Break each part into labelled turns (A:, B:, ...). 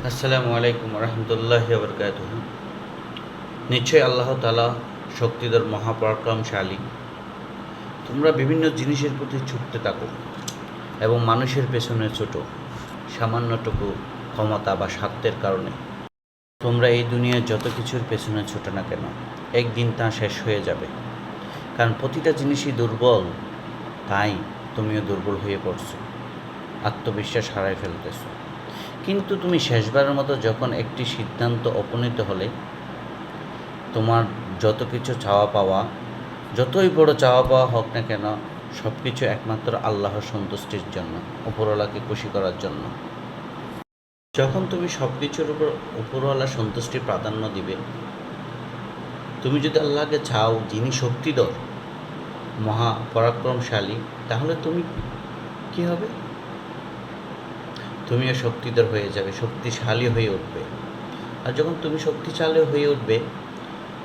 A: আসসালামু আলাইকুম রহমতুল্লাহি বরকাতুহ। নিশ্চয়ই আল্লাহ তাআলা শক্তিধর মহাপরাক্রমশালী। তোমরা বিভিন্ন জিনিসের প্রতি ছুটতে থাকো এবং মানুষের পেছনে ছোটো সামান্যটুকু ক্ষমতা বা স্বার্থের কারণে। তোমরা এই দুনিয়ার যত কিছুর পেছনে ছোটো না কেন, একদিন তা শেষ হয়ে যাবে। কারণ প্রতিটা জিনিসই দুর্বল, তাই তুমিও দুর্বল হয়ে পড়ছো, আত্মবিশ্বাস হারায় ফেলতেছো। কিন্তু তুমি শেষবারের মতো যখন একটি সিদ্ধান্ত উপনীত হলে, তোমার যত কিছু চাওয়া পাওয়া, যতই বড় চাওয়া পাওয়া হোক না কেন, সব কিছু একমাত্র আল্লাহর সন্তুষ্টির জন্য, উপরওয়ালাকে খুশি করার জন্য। যখন তুমি সব কিছুর উপর উপরওয়ালার সন্তুষ্টি প্রাধান্য দিবে, তুমি যদি আল্লাহকে চাও যিনি শক্তিধর মহাপরাক্রমশালী, তাহলে তুমি কি হবে? তুমিও শক্তিধর হয়ে যাবে, শক্তিশালী হয়ে উঠবে। আর যখন তুমি শক্তিশালী হয়ে উঠবে,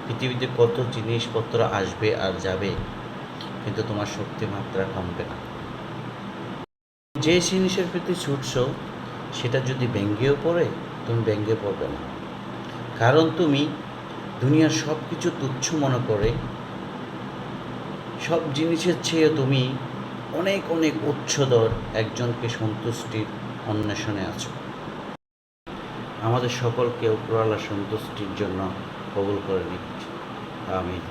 A: পৃথিবীতে কত জিনিসপত্র আসবে আর যাবে, কিন্তু তোমার শক্তিমাত্রা কমবে না। যে জিনিসের প্রতি ছুটছো, সেটা যদি ব্যঙ্গেও পড়ে, তুমি ব্যঙ্গে পড়বে না। কারণ তুমি দুনিয়ার সব কিছু তুচ্ছ মনে করে, সব জিনিসের চেয়ে তুমি অনেক অনেক উচ্চদর একজনকে সন্তুষ্টির অন্বেষণে আছো। আমাদের সকলকে উপরওয়ালার সন্তুষ্টির জন্য কবুল করে নিক। আমিন।